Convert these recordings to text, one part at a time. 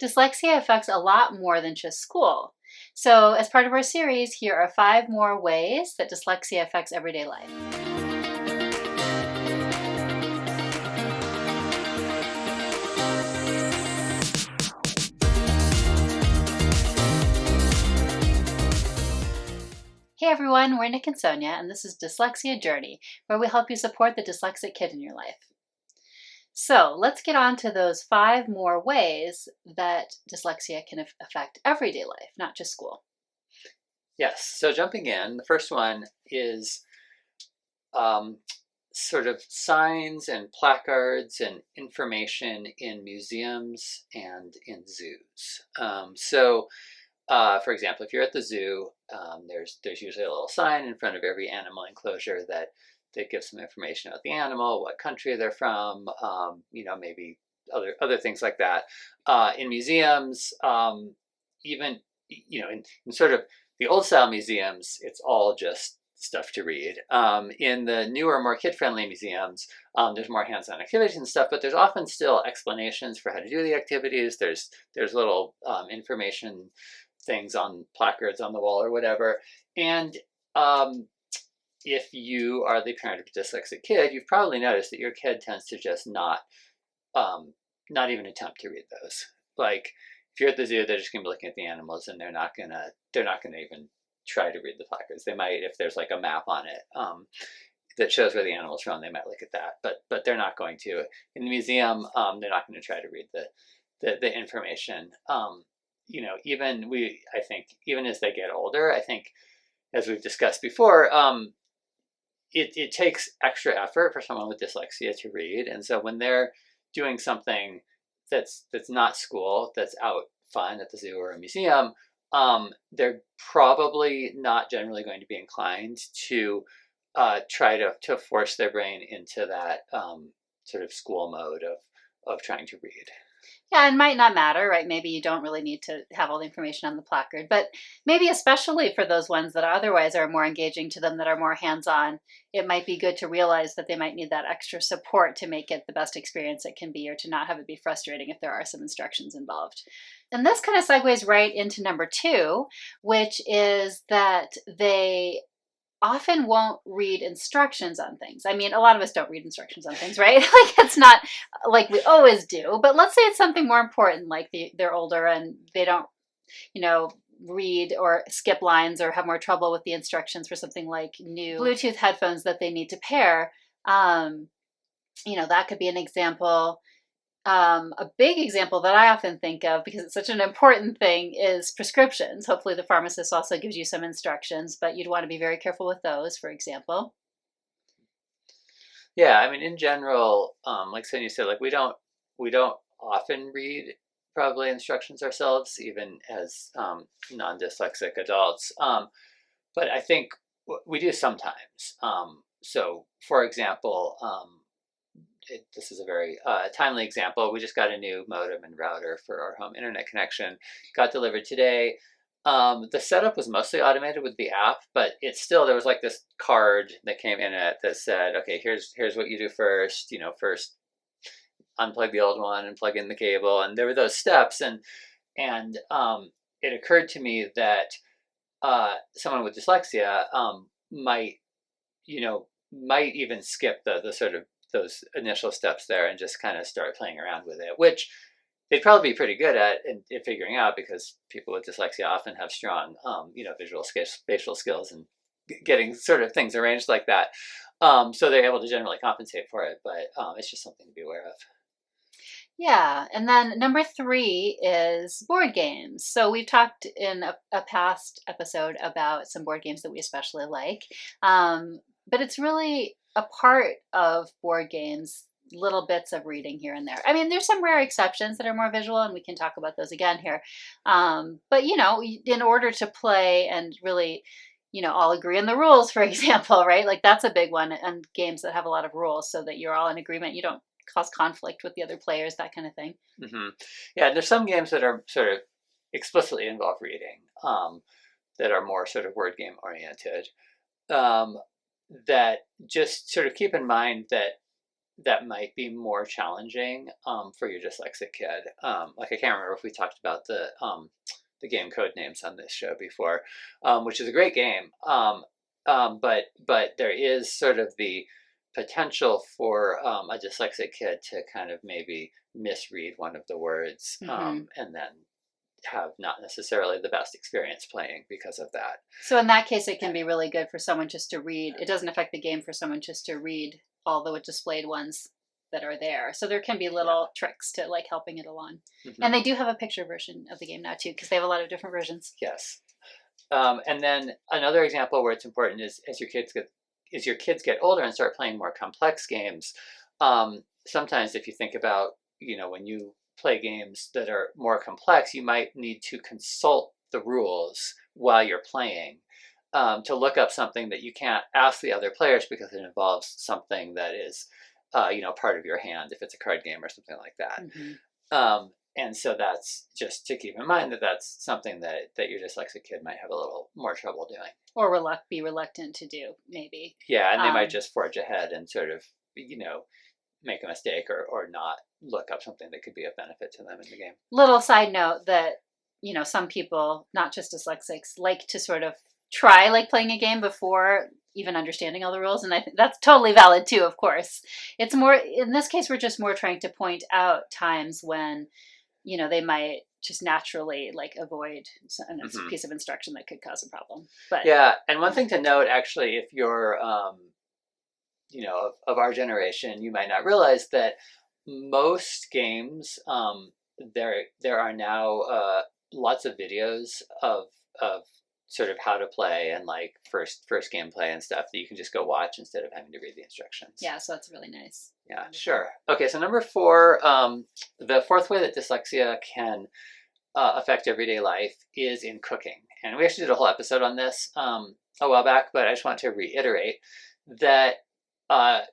Dyslexia affects a lot more than just school. So, as part of our series, here are 5 more ways that dyslexia affects everyday life. Hey everyone, we're Nick and Sonia, and this is Dyslexia Journey, where we help you support the dyslexic kid in your life. So let's get on to those 5 more ways that dyslexia can affect everyday life, not just school. Yes, so jumping in, the first one is sort of signs and placards and information in museums and in zoos. For example, if you're at the zoo, there's usually a little sign in front of every animal enclosure that gives some information about the animal, what country they're from, maybe other things like that. In museums, even in sort of the old style museums, it's all just stuff to read. In the newer, more kid-friendly museums, there's more hands-on activities and stuff, but there's often still explanations for how to do the activities. There's little information things on placards on the wall or whatever. And if you are the parent of a dyslexic kid, you've probably noticed that your kid tends to just not even attempt to read those. Like if you're at the zoo, they're just gonna be looking at the animals and they're not gonna even try to read the placards. They might, if there's like a map on it that shows where the animal's from, they might look at that, but they're not going to. In the museum, they're not going to try to read the information. I think even as they get older, I think, as we've discussed before, it takes extra effort for someone with dyslexia to read. And so when they're doing something that's not school, that's out fun at the zoo or a museum, they're probably not generally going to be inclined to try to force their brain into that sort of school mode of trying to read. Yeah, it might not matter, right? Maybe you don't really need to have all the information on the placard, but maybe especially for those ones that otherwise are more engaging to them, that are more hands-on, it might be good to realize that they might need that extra support to make it the best experience it can be, or to not have it be frustrating if there are some instructions involved. And this kind of segues right into number 2, which is that they often won't read instructions on things. I mean, a lot of us don't read instructions on things, right? Like it's not like we always do, but let's say it's something more important, like they're older and they don't, read or skip lines or have more trouble with the instructions for something like new Bluetooth headphones that they need to pair. That could be an example. A big example that I often think of, because it's such an important thing, is prescriptions. Hopefully the pharmacist also gives you some instructions, but you'd want to be very careful with those, for example. Yeah, I mean, in general, like Sonia said, like we don't often read probably instructions ourselves, even as non-dyslexic adults. But I think we do sometimes. So, for example, this is a very timely example. We just got a new modem and router for our home internet connection. Got delivered today. The setup was mostly automated with the app, but there was like this card that came in it that said, okay, here's what you do first. First unplug the old one and plug in the cable, and there were those steps, and it occurred to me that someone with dyslexia might even skip the sort of those initial steps there and just kind of start playing around with it, which they'd probably be pretty good at in figuring out, because people with dyslexia often have strong, visual spatial skills and getting sort of things arranged like that. So they're able to generally compensate for it, but it's just something to be aware of. Yeah, and then number 3 is board games. So we've talked in a past episode about some board games that we especially like, but it's really a part of board games, little bits of reading here and there. I mean, there's some rare exceptions that are more visual, and we can talk about those again here. But in order to play and really, all agree on the rules, for example, right? Like that's a big one, and games that have a lot of rules so that you're all in agreement. You don't cause conflict with the other players, that kind of thing. Mm-hmm. Yeah, there's some games that are sort of explicitly involve reading, that are more sort of word game oriented. That just sort of keep in mind that that might be more challenging for your dyslexic kid. Like I can't remember if we talked about the game code names on this show before, which is a great game. But there is sort of the potential for a dyslexic kid to kind of maybe misread one of the words Hmm. and then have not necessarily the best experience playing because of that. So in that case, it can be really good for someone just to read. It doesn't affect the game for someone just to read all the displayed ones that are there. So there can be Yeah. little tricks to like helping it along. Mhm. And they do have a picture version of the game now too, because they have a lot of different versions. Yes. And then another example where it's important is as your kids get older and start playing more complex games. Sometimes if you think about, when you play games that are more complex, you might need to consult the rules while you're playing to look up something that you can't ask the other players because it involves something that is, part of your hand if it's a card game or something like that. Hmm. And so that's just to keep in mind that that's something that your dyslexic kid might have a little more trouble doing. Or be reluctant to do, maybe. Yeah, and they might just forge ahead and sort of, make a mistake or not look up something that could be of benefit to them in the game. Little side note that, some people, not just dyslexics, like to sort of try like playing a game before even understanding all the rules. And I think that's totally valid too, of course. It's more, in this case, we're just more trying to point out times when, they might just naturally like avoid a Hmm. piece of instruction that could cause a problem. But Yeah, and one thing to note, actually, if you're, of our generation, you might not realize that most games, there are now lots of videos of sort of how to play and like first gameplay and stuff that you can just go watch instead of having to read the instructions. yeah, so that's really nice. Yeah, sure. Okay, so number 4, the fourth way that dyslexia can affect everyday life is in cooking. And we actually did a whole episode on this a while back, but I just want to reiterate that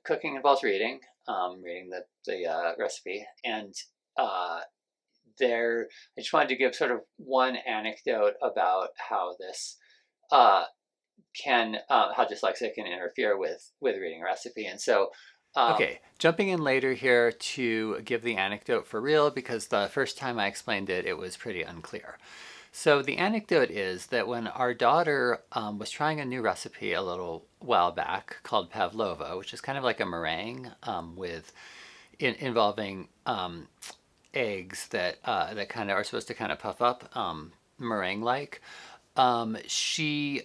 cooking involves reading, reading the recipe, and uh, I just wanted to give sort of one anecdote about how this uh, how dyslexia can interfere with reading a recipe. And so okay, jumping in later here to give the anecdote for real, because the first time I explained it, it was pretty unclear. So the anecdote is that when our daughter was trying a new recipe a little while back called pavlova, which is kind of like a meringue involving eggs that kind of are supposed to kind of puff up meringue-like, she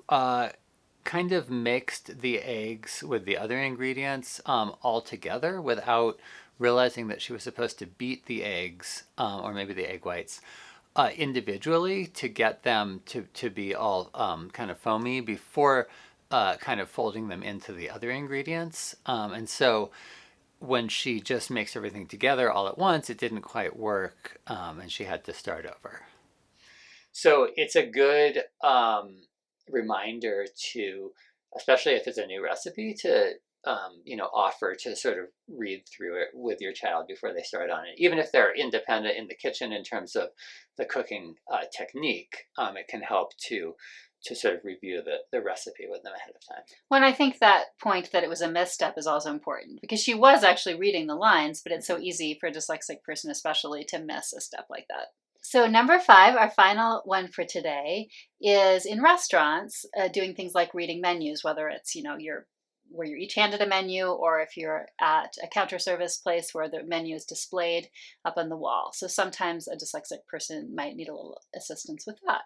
kind of mixed the eggs with the other ingredients all together without realizing that she was supposed to beat the eggs or maybe the egg whites individually to get them to be all kind of foamy before kind of folding them into the other ingredients. And so when she just mixed everything together all at once, it didn't quite work and she had to start over. So it's a good reminder to, especially if it's a new recipe, to offer to sort of read through it with your child before they start on it. Even if they're independent in the kitchen in terms of the cooking technique, it can help to sort of review the recipe with them ahead of time. Well, and I think that point that it was a misstep is also important because she was actually reading the lines, but it's so easy for a dyslexic person especially to miss a step like that. So number 5, our final one for today, is in restaurants, doing things like reading menus, whether it's, where you're each handed a menu, or if you're at a counter service place where the menu is displayed up on the wall. So sometimes a dyslexic person might need a little assistance with that.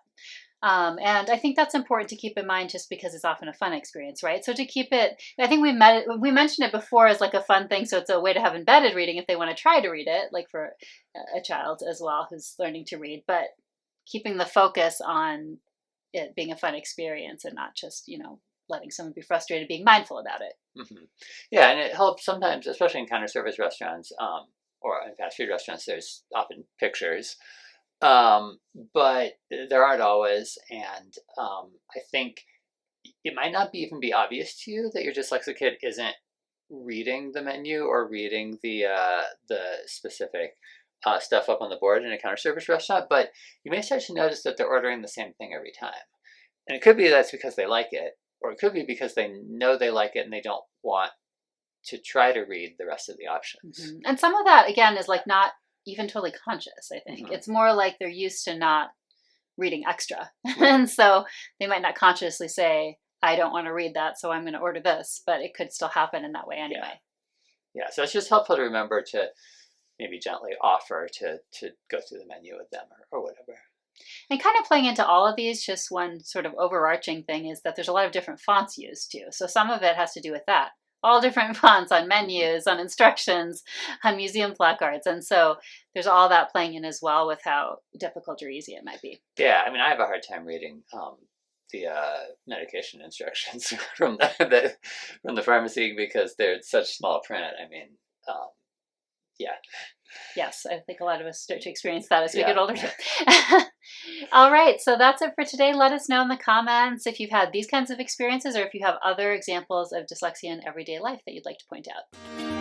And I think that's important to keep in mind just because it's often a fun experience, right? So to keep it, I think we mentioned it before as like a fun thing. So it's a way to have embedded reading if they want to try to read it, like for a child as well who's learning to read, but keeping the focus on it being a fun experience and not just, letting someone be frustrated, being mindful about it. Mm-hmm. Yeah, and it helps sometimes, especially in counter service restaurants or in fast food restaurants, there's often pictures. But there aren't always, and I think it might not even be obvious to you that your dyslexic kid isn't reading the menu or reading the specific stuff up on the board in a counter service restaurant, but you may start to notice that they're ordering the same thing every time. And it could be that's because they like it, or it could be because they know they like it and they don't want to try to read the rest of the options. And some of that, again, is like not even totally conscious, I think. Mm-hmm. It's more like they're used to not reading extra. And so they might not consciously say, I don't want to read that, so I'm going to order this, but it could still happen in that way anyway. Yeah, so it's just helpful to remember to maybe gently offer to go through the menu with them or whatever. And kind of playing into all of these, just one sort of overarching thing is that there's a lot of different fonts used too. So some of it has to do with that. All different fonts on menus, on instructions, on museum placards. And so there's all that playing in as well with how difficult or easy it might be. Yeah, I mean, I have a hard time reading the medication instructions from the pharmacy because they're such small print. I mean, yeah. Yes, I think a lot of us start to experience that as we Yeah. get older too. All right, so that's it for today. Let us know in the comments if you've had these kinds of experiences or if you have other examples of dyslexia in everyday life that you'd like to point out.